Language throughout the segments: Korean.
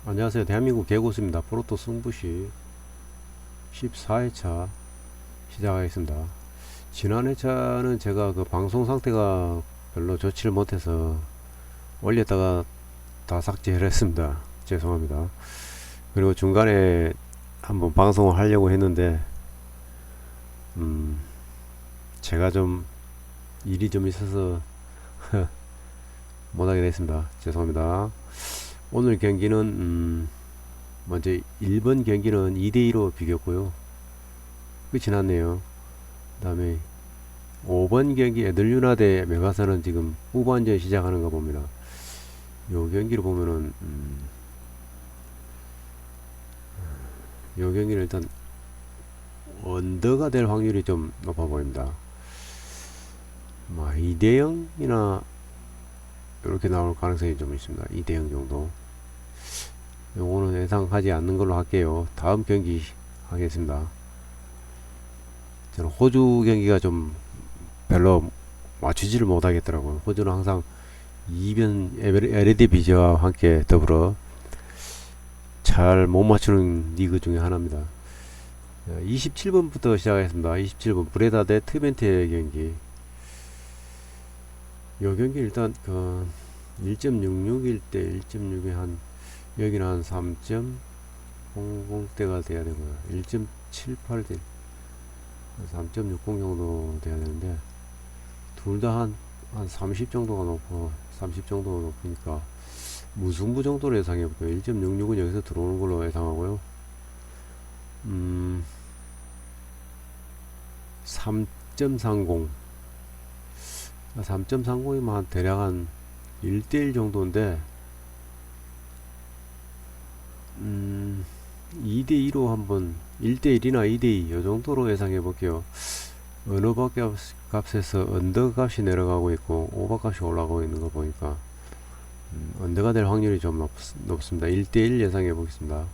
안녕하세요. 대한민국 개고수입니다. 프로토 승부시 14회차 시작하겠습니다. 지난 회차는 제가 그 방송 상태가 별로 좋지를 못해서 올렸다가 다 삭제를 했습니다. 죄송합니다. 그리고 중간에 한번 방송을 하려고 했는데 음, 제가 좀 일이 좀 있어서 못하게 됐습니다. 죄송합니다. 오늘 경기는 먼저 1번 경기는 2대2로 비겼고요. 끝이 났네요. 그 다음에 5번 경기 에들유나 대 메가사는 지금 후반전 시작하는 거 봅니다. 요 경기를 보면은 요 경기는 일단 언더가 될 확률이 좀 높아 보입니다. 2대0이나 이렇게 나올 가능성이 좀 있습니다. 2대0 정도. 요거는 예상하지 않는 걸로 할게요. 다음 경기 하겠습니다. 저는 호주 경기가 좀 별로 맞추지를 못하겠더라고요. 호주는 항상 이변 에르디비지와 함께 더불어 잘 못 맞추는 리그 중에 하나입니다. 27번부터 시작하겠습니다. 27번 브레다 대 트벤트의 경기. 요 경기 일단 그 1.66일 때 1.6에 한 여기는 한 3.00대가 돼야 되고요. 1.78대 3.60 정도 돼야 되는데 둘 다 한 30 정도가 높고 30 정도가 높으니까 무승부 정도로 예상해 볼게요. 1.66은 여기서 들어오는 걸로 예상하고요. 3.30 3.30이면 대략 한 1대1 정도인데 2대2로 한번 1대1이나 2대2 이 정도로 예상해 볼게요. 언어바 값에서 언더 값이 내려가고 있고 오버 값이 올라가고 있는 거 보니까 언더가 될 확률이 좀 높습니다. 1대1 예상해 보겠습니다.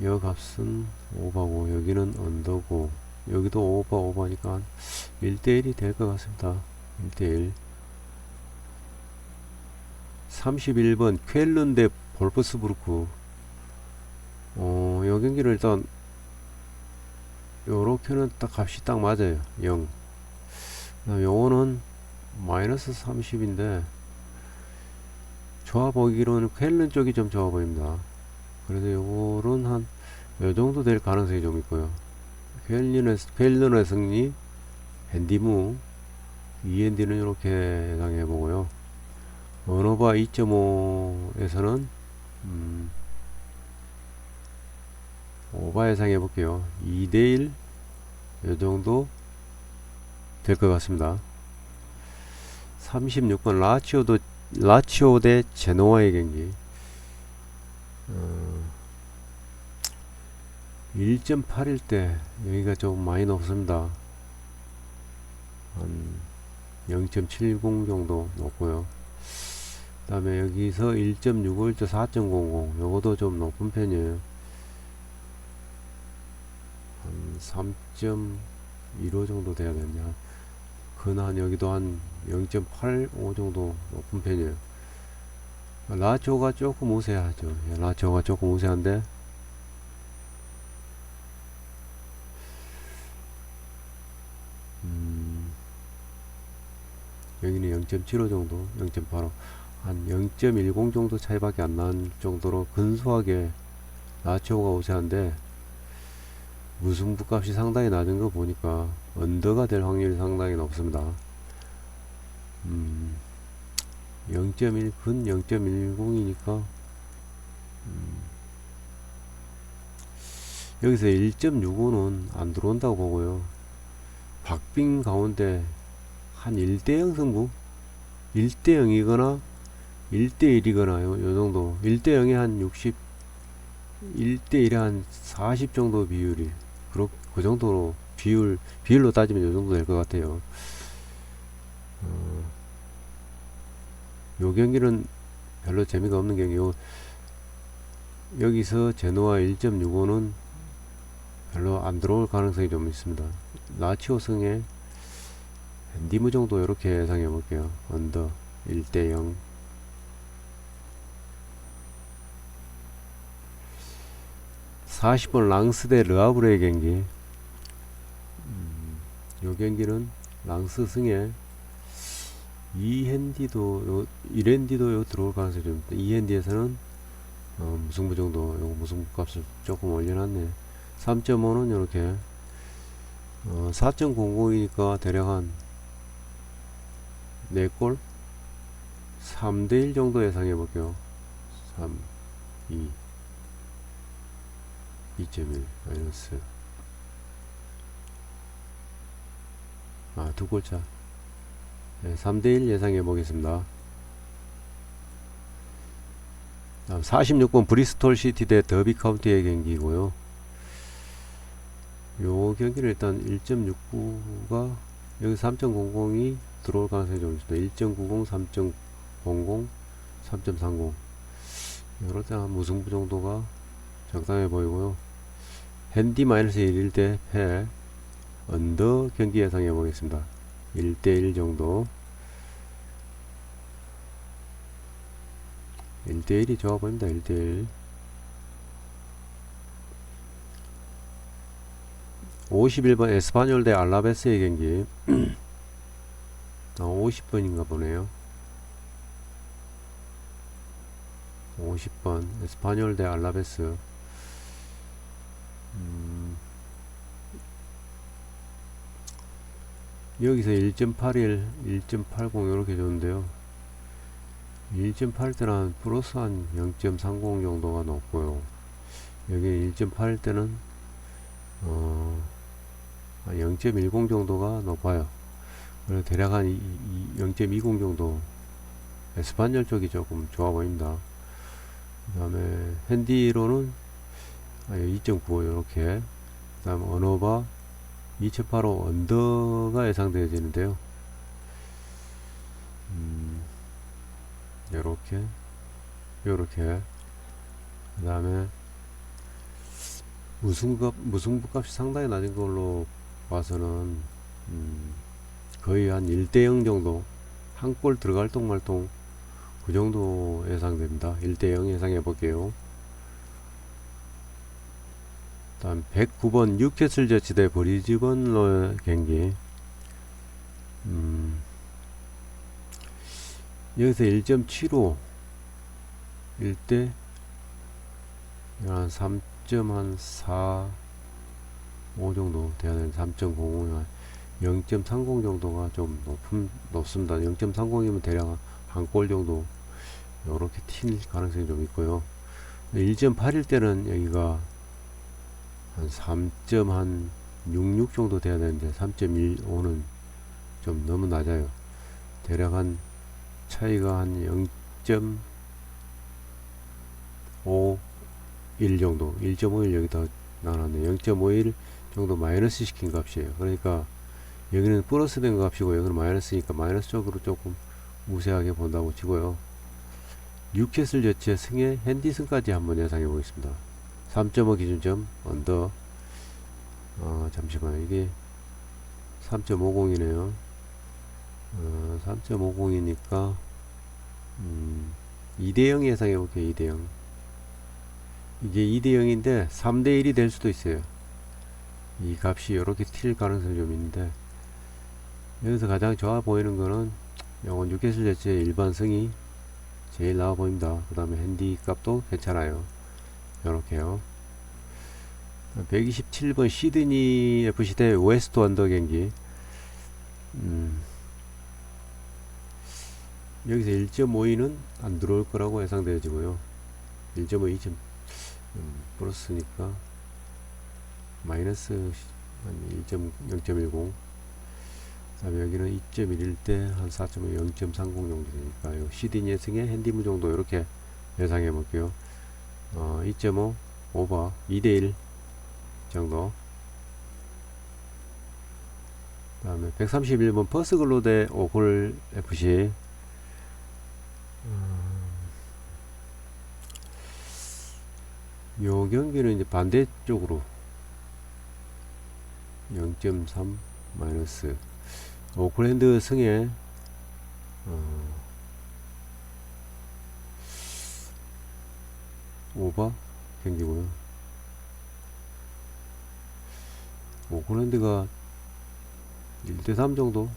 이 값은 오버고 여기는 언더고 여기도 오버니까 1대1이 될 것 같습니다. 1대1 31번 쾰른 대 볼프스부르크. 이 경기를 일단 요렇게는 딱 값이 딱 맞아요. 0. 요거는 마이너스 30인데 좋아 보이기로는 쾰른 쪽이 좀 좋아 보입니다. 그래서 요거는 한 요정도 될 가능성이 좀 있고요. 쾰른의 승리, 핸디무, END는 이렇게 예상해 보고요. 언어바 2.5에서는 오바 예상해 볼게요. 2대1 요정도 될 것 같습니다. 36번 라치오 대 제노아의 경기. 1.8일 때 여기가 좀 많이 높습니다. 한 0.70 정도 높고요. 그 다음에 여기서 1.65, 4.00 요것도 좀 높은 편이에요. 한 3.15 정도 돼야 되냐. 근한 여기도 한 0.85 정도 높은 편이에요. 라초가 조금 우세하죠. 라초가 조금 우세한데 여기는 0.75 정도, 0.85, 한 0.10 정도 차이밖에 안 난 정도로 근소하게 라치오가 우세한데 무승부 값이 상당히 낮은 거 보니까 언더가 될 확률이 상당히 높습니다. 0.1, 근 0.10이니까 여기서 1.65는 안 들어온다고 보고요. 박빙 가운데 한 1대0 승부? 1대0이거나 1대1이거나 요 정도. 1대0에 한 60, 1대1에 한 40 정도 비율이 그 정도로 비율로 따지면 요 정도 될 것 같아요. 요 경기는 별로 재미가 없는 경기요. 여기서 제노아 1.65는 별로 안 들어올 가능성이 좀 있습니다. 라치오 승에 니무 정도 이렇게 예상해 볼게요. 언더 1대0. 40번 랑스 대 르하브르의 경기. 요 경기는 랑스 승에 이핸디도 요 들어올 가능성이 좀 있다. 이핸디에서는 무승부 정도, 요거 무승부 값을 조금 올려놨네. 3.5는 요렇게 4.00이니까 대략 한 4골 3대1 정도 예상해 볼게요. 3, 2, 2.1 마이너스 2골차. 네, 3대1 예상해 보겠습니다. 46번 브리스톨 시티 대 더비 카운티의 경기고요. 요 경기는 일단 1.69가 여기 3.00이 들어올 가능성이 좀 있습니다. 1.90, 3.00, 3.30 이럴 때 한 무승부 정도가 적당해 보이고요. 핸디 마이너스 1일 때 패 언더 경기 예상해 보겠습니다. 1대1 정도. 1대1이 좋아 보입니다. 1대1. 51번 에스파뇰 대 알라베스의 경기. 50번인가 보네요. 50번 에스파뇰 대 알라베스. 여기서 1.81, 1.80 이렇게 줬는데요. 1.8 때는 플러스 한 0.30 정도가 높고요. 여기 1.8 때는 0.10 정도가 높아요. 그래서 대략 한 0.20 정도. 에스파뇰 쪽이 조금 좋아 보입니다. 그 다음에 핸디로는 2.95 이렇게. 그 다음 언어바 2.85 언더가 예상되어지는데요. 요렇게 요렇게. 그 다음에 무승부 값이 상당히 낮은 걸로 봐서는 거의 한 1대0 정도, 한 골 들어갈 동 말동 그 정도 예상됩니다. 1대0 예상해 볼게요. 다음 109번 뉴캐슬 저치 대 브리즈번의 경기. 여기서 1.75 1대 한 3.45 정도 돼야 되는 3.05, 0.30 정도가 좀 높습니다. 0.30이면 대략 한 골 정도 요렇게 튈 가능성이 좀 있고요. 1.8일 때는 여기가 한 3.66 정도 돼야 되는데 3.15는 좀 너무 낮아요. 대략 한 차이가 한 0.51 정도, 1.51 여기 더 나눴네. 0.51 정도 마이너스 시킨 값이에요. 그러니까 여기는 플러스 된 값이고 여기는 마이너스니까 마이너스 쪽으로 조금 우세하게 본다고 치고요. 뉴캐슬 저치의 승에 핸디슨까지 한번 예상해 보겠습니다. 3.5 기준점 언더. 잠시만요. 이게 3.50이네요. 3.50이니까 2대0 예상해 볼게요. 2대0. 이게 2대0인데 3대1이 될 수도 있어요. 이 값이 이렇게 튈 가능성이 좀 있는데, 여기서 가장 좋아 보이는 거는 요건 뉴캐슬 저치의 일반 승이 제일 나아 보입니다. 그 다음에 핸디 값도 괜찮아요. 요렇게요. 127번 시드니 FC 대 웨스트 원더 경기. 여기서 1.52는 안 들어올 거라고 예상되어지고요. 1.5, 2점 플러스니까 마이너스 한 0.10. 그다음에 여기는 2.1일 때 한 4.5, 0.30 정도 되니까 요 시드니의 승에 핸디무 정도 이렇게 예상해 볼게요. 2.5 오버 2대1 정도. 그 다음에 131번 퍼스글로 대 오콜 FC. 요 경기는 이제 반대쪽으로 0.3 마이너스 오클랜드 승에 오버 경기고요. 오클랜드가 1대3 정도?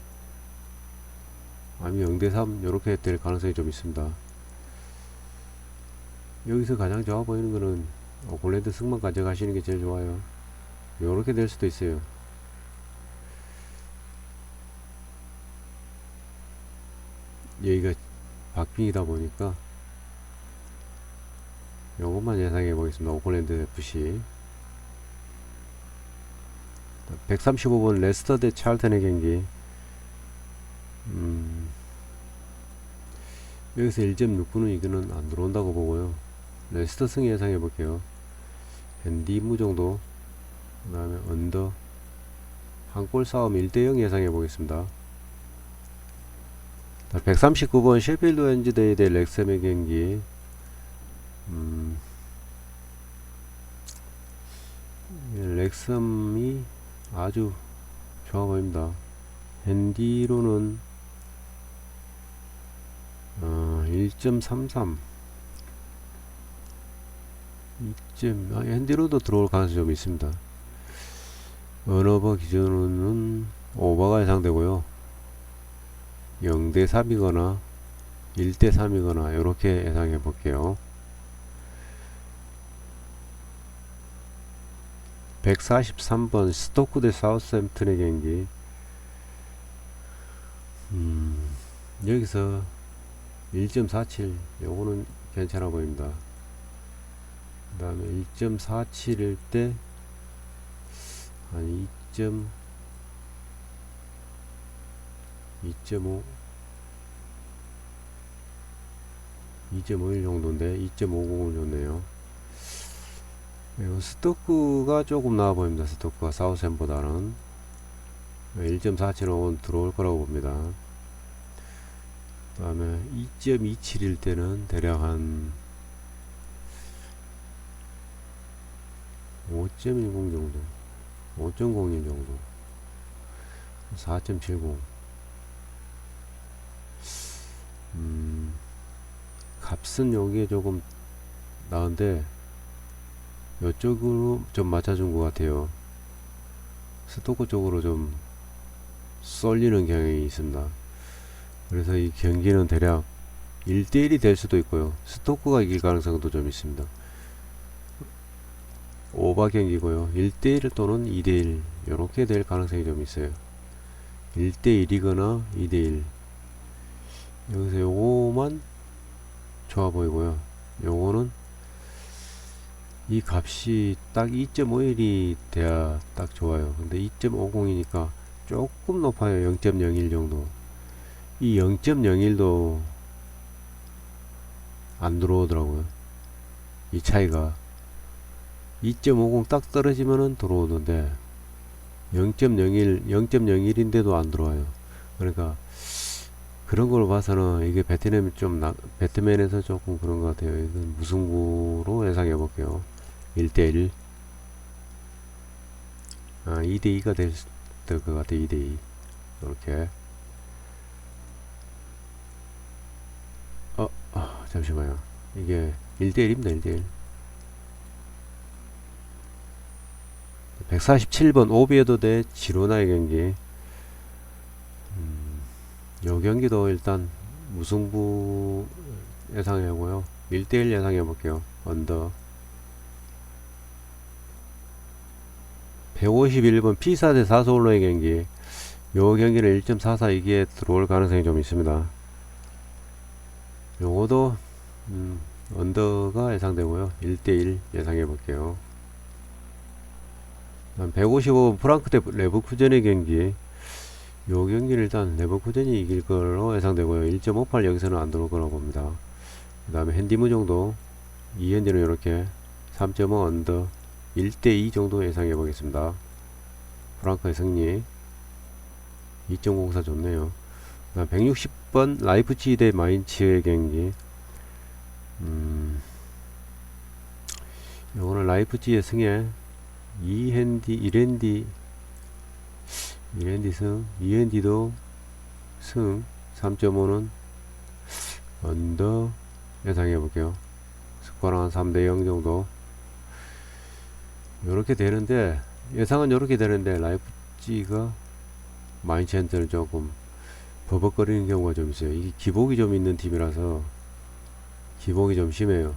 아니면 0대3 요렇게 될 가능성이 좀 있습니다. 여기서 가장 좋아 보이는 거는 오클랜드 승만 가져가시는 게 제일 좋아요. 요렇게 될 수도 있어요. 여기가 박빙이다 보니까 요것만 예상해 보겠습니다. 오클랜드 FC 135번 레스터 대 찰턴의 경기. 여기서 1.69는 이거는 안 들어온다고 보고요. 레스터 승 예상해 볼게요. 핸디무 정도, 그 다음에 언더 한 골 싸움 1대0 예상해 보겠습니다. 139번 셰필드 웬즈데이 대 렉섬의 경기. 렉섬이 아주 좋아 보입니다. 핸디로는 1.33 핸디로도 들어올 가능성이 좀 있습니다. 언어버 기준으로는 오버가 예상되고요. 0대3이거나 1대3이거나 이렇게 예상해 볼게요. 143번 스토크 대 사우스햄튼의 경기. 여기서 1.47 요거는 괜찮아 보입니다. 그 다음에 1.47일 때 한 2.5 2.51 정도인데 2.50을 줬네요. 그리고 스토크가 조금 나아 보입니다. 스토크가 사우스햄보다는 1.47은 들어올 거라고 봅니다. 그 다음에 2.27일 때는 대략 한 5.10 정도, 5.01 정도, 4.70. 값은 여기에 조금 나은데 이쪽으로 좀 맞춰준 것 같아요. 스토크 쪽으로 좀 쏠리는 경향이 있습니다. 그래서 이 경기는 대략 1대1이 될 수도 있고요. 스토크가 이길 가능성도 좀 있습니다. 오버 경기고요. 1대1 또는 2대1 이렇게 될 가능성이 좀 있어요. 1대1이거나 2대1. 여기서 요거만 좋아 보이고요. 요거는 이 값이 딱 2.51이 돼야 딱 좋아요. 근데 2.50이니까 조금 높아요. 0.01 정도. 이 0.01도 안 들어오더라고요. 이 차이가 2.50 딱 떨어지면은 들어오던데 0.01, 0.01인데도 안 들어와요. 그러니까 그런 걸 봐서는 이게 배트맨에서 조금 그런 것 같아요. 이건 무승부로 예상해 볼게요. 1대1. 2대2가 될 것 같아요. 2대2. 이렇게. 잠시만요. 이게 1대1입니다. 1대1. 147번 오비에도 대 지로나의 경기. 요 경기도 일단 무승부 예상해보고요. 1대1 예상해볼게요. 언더. 151번 피사 대 사소올로의 경기. 요 경기는 1.44 이게 들어올 가능성이 좀 있습니다. 요거도 언더가 예상되고요. 1대1 예상해볼게요. 155번 프랑크 대 레버쿠젠의 경기. 요 경기는 일단 레버쿠젠이 이길 걸로 예상되고요. 1.58 여기서는 안 들어올 거라고 봅니다. 그 다음에 핸디무 정도, 이핸디는 이렇게 3.5 언더 1대2 정도 예상해 보겠습니다. 프랑크의 승리. 2.04 좋네요. 160번 라이프치히 대 마인츠의 경기. 요거는 라이프치히의 승에 이핸디 승, 이핸디도 승. 3.5는 언더 예상해 볼게요. 스코어랑 한 3대0 정도. 요렇게 되는데 예상은 이렇게 되는데 라이프치히가 마인챈트는 조금 버벅거리는 경우가 좀 있어요. 이게 기복이 좀 있는 팀이라서 기복이 좀 심해요.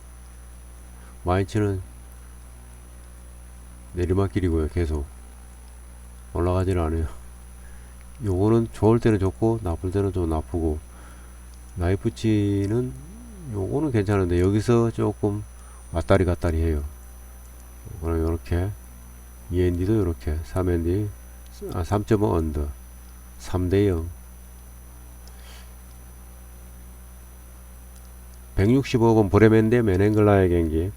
마인츠는 내리막길이고요. 계속 올라가지는 않아요. 요거는 좋을 때는 좋고 나쁠 때는 좀 나쁘고, 라이프치히는 요거는 괜찮은데 여기서 조금 왔다리 갔다리 해요. 그럼 요렇게 2ND도 요렇게 3ND 3.5 언더 3대0 165번 브레멘데 메넨글라의 경기.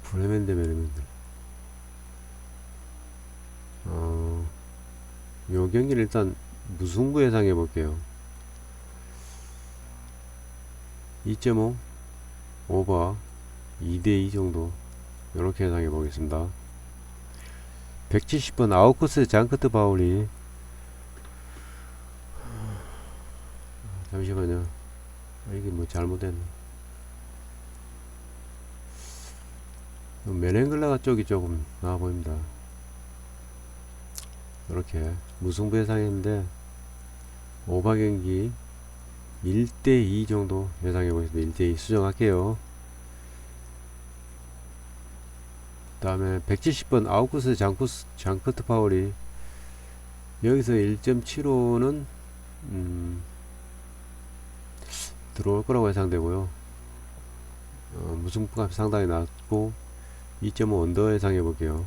브레멘데 메넨글라 요 경기를 일단 무승부 예상해 볼게요. 2.5 오버 2대2 정도 이렇게 예상해 보겠습니다. 170번 아우쿠스 장크트 바울이, 잠시만요. 이게 뭐 잘못됐네. 메넨글라가 쪽이 조금 나아 보입니다. 이렇게 무승부 예상했는데 오버 경기 1대2 정도 예상해 보겠습니다. 1대2 수정할게요. 그 다음에 170번 아우쿠스 장크트 파울이 여기서 1.75는 들어올 거라고 예상되고요. 무승부값이 상당히 낮고 2.5 언더 예상해 볼게요.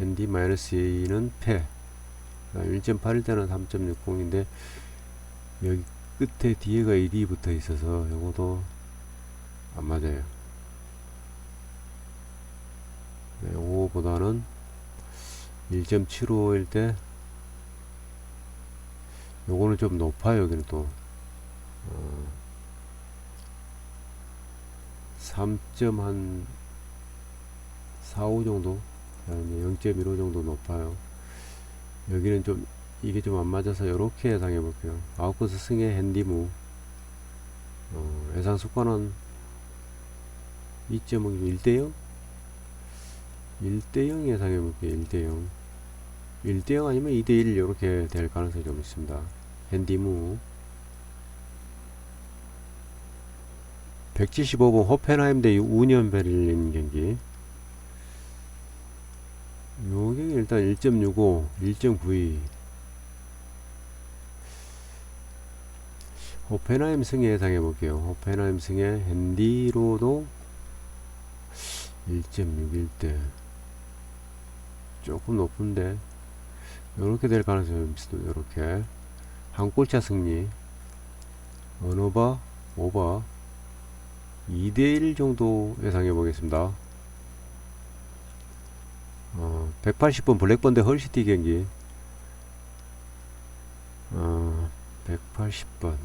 핸디 -2는 패. 1.8일 때는 3.60인데 여기 끝에 뒤에가 1이 붙어 있어서 요것도 안 맞아요. 네, 요거보다는 1.75일 때 요거는 좀 높아요. 여기는 또 3.45 정도, 0.15 정도 높아요. 여기는 좀 이게 좀 안 맞아서 이렇게 예상해 볼게요. 아웃코스 승의 핸디무. 예상 수가는 2.5 1대0 1대0 예상해 볼게요. 1대0 1대0 아니면 2대1 이렇게 될 가능성이 좀 있습니다. 핸디무. 175번 호펜하임 대 우니언 베를린 경기. 요 경기 일단 1.65 1.92 호펜하임 승에 예상해 볼게요. 호펜하임 승에 핸디로도 1.61대 조금 높은데 요렇게 될 가능성이 있습니다. 요렇게 한 골차 승리. 언오버 오버 2대1 정도 예상해 보겠습니다. 180번 블랙번드 헐시티 경기. 180번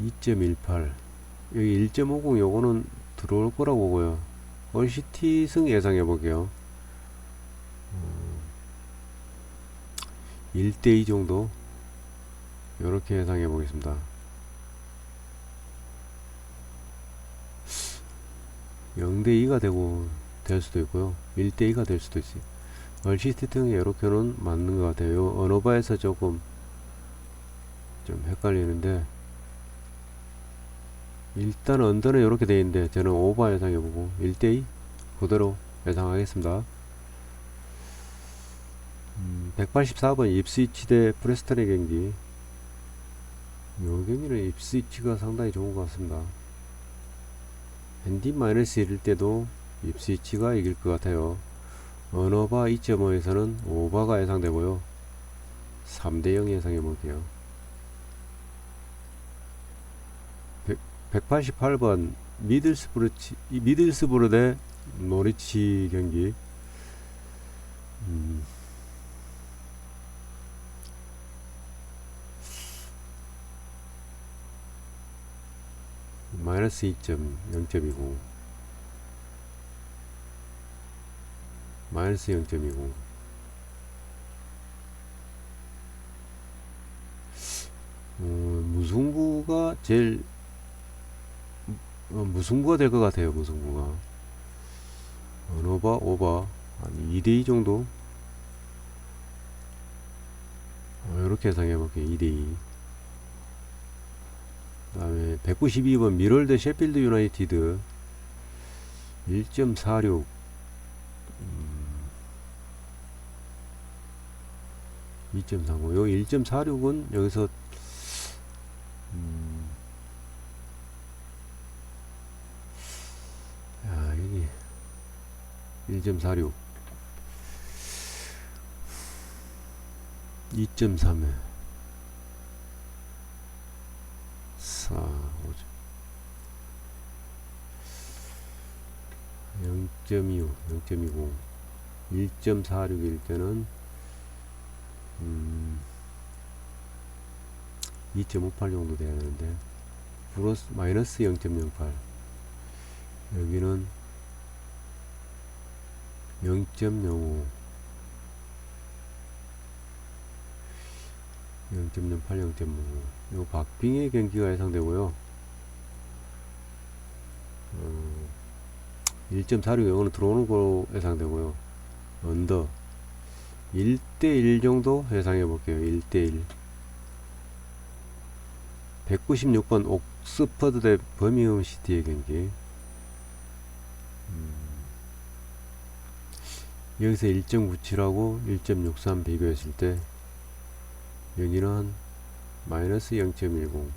2.18 여기 1.50 요거는 들어올 거라고 보고요. 헐시티 승 예상해 볼게요. 1대2 정도 요렇게 예상해 보겠습니다. 0대2가 될 수도 있고요. 1대2가 될 수도 있어요. 얼시티 등에 이렇게는 맞는 것 같아요. 언어바에서 조금 좀 헷갈리는데, 일단 언더는 이렇게 되어 있는데 저는 오버 예상해보고 1대2 그대로 예상하겠습니다. 184번 입스위치 대 프레스턴의 경기. 요 경기는 입스위치가 상당히 좋은 것 같습니다. 핸디 -1일 때도 입스위치가 이길 것 같아요. 언어바 2.5에서는 오버가 예상되고요. 3대0 예상해 볼게요. 188번 미들스브르 대 노리치 경기. 마이너스 2.0.20 마이너스 0.20 무승부가 제일 무승부가 될 것 같아요. 무승부가 언어바 오바 한 2대2 정도 이렇게 예상해 볼게요. 2대2. 그 다음에 192번 미럴드 셰필드 유나이티드 1.46 2.35 요 1.46은 여기서 야 여기 1.46 2.3에 4 5 0.25 0.20 1.46일 때는 2.58 정도 돼야 되는데 플러스 마이너스 0.08 여기는 0.05 0.08 0.55 요 박빙의 경기가 예상되고요. 1.46 이거는 들어오는 거로 예상되고요. 언더 1대1 정도 예상해 볼게요. 1대1 196번 옥스퍼드 대 버밍엄 시티의 경기 여기서 1.97하고 1.63 비교했을 때 여기는 마이너스 0.10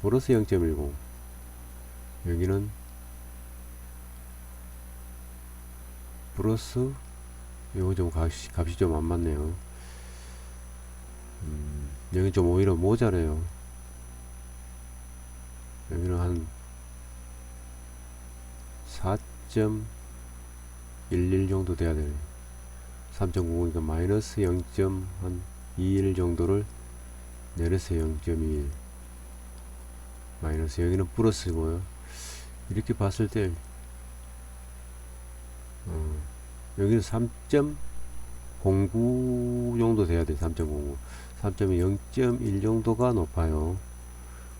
플러스 0.10 여기는 플러스 요거 좀 값이 좀 안 맞네요. 여기 좀 오히려 모자래요. 여기는 한 4.11 정도 돼야 돼요. 3.90이니까 마이너스 0.21 정도를 내려서 0.21 마이너스 여기는 플러스고요. 이렇게 봤을 때 여기는 3.09 정도 돼야 돼. 3.09 3.0.1 정도가 높아요.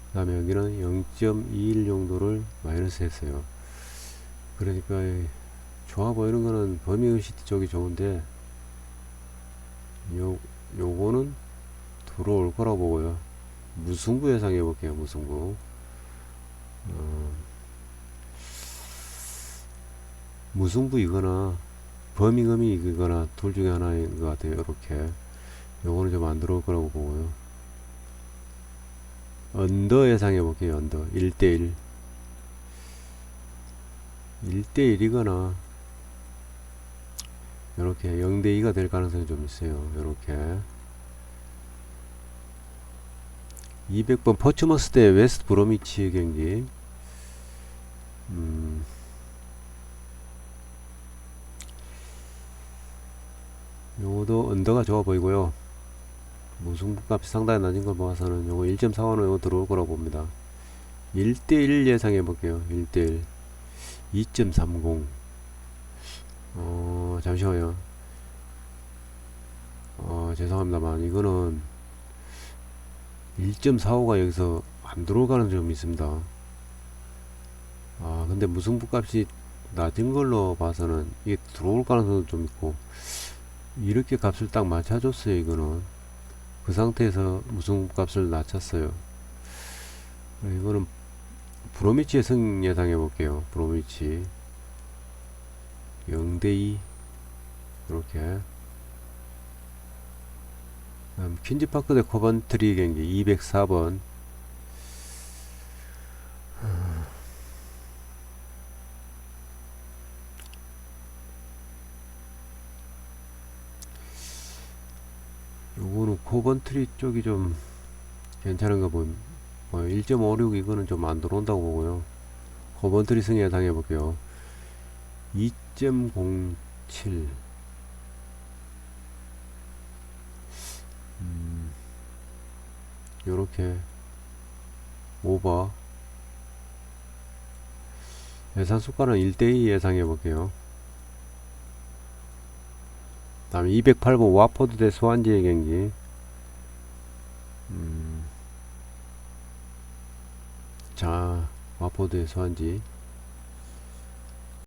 그 다음에 여기는 0.21 정도를 마이너스 했어요. 그러니까 좋아 보이는 거는 버밍엄 시티 쪽이 좋은데 요거는 들어올 거라고 보고요. 무승부 예상해 볼게요. 무승부 무승부이거나 버밍엄이 이기거나 둘 중에 하나인 것 같아요. 이렇게 요거는 좀 안 들어올 거라고 보고요. 언더 예상해 볼게요. 언더 1대1 1대1이거나 이렇게 0대2가 될 가능성이 좀 있어요. 이렇게 200번 포츠머스 대 웨스트 브로미치 경기 요것도 언더가 좋아 보이고요. 무승부값이 상당히 낮은 걸 봐서는 요거 1.45는 요거 들어올 거라고 봅니다. 1대1 예상해 볼게요. 1대1 2.30 잠시만요. 죄송합니다만 이거는 1.45가 여기서 안 들어올 가능성이 좀 있습니다. 근데 무승부값이 낮은 걸로 봐서는 이게 들어올 가능성도 좀 있고 이렇게 값을 딱 맞춰줬어요. 이거는 그 상태에서 무승부값을 낮췄어요. 이거는 브로미치의 승 예상해 볼게요. 브로미치 0대2 이렇게 퀸즈파크 대 코번트리 경기 204번 요거는 코번트리 쪽이 좀 괜찮은가 보임. 1.56 이거는 좀 안 들어온다고 보고요. 코번트리 승 예상해 볼게요. 2.07 요렇게 오버 예상 수가는 1대2 예상해 볼게요. 다음에 208번 와포드 대 스완지의 경기 자, 와포드의 소환지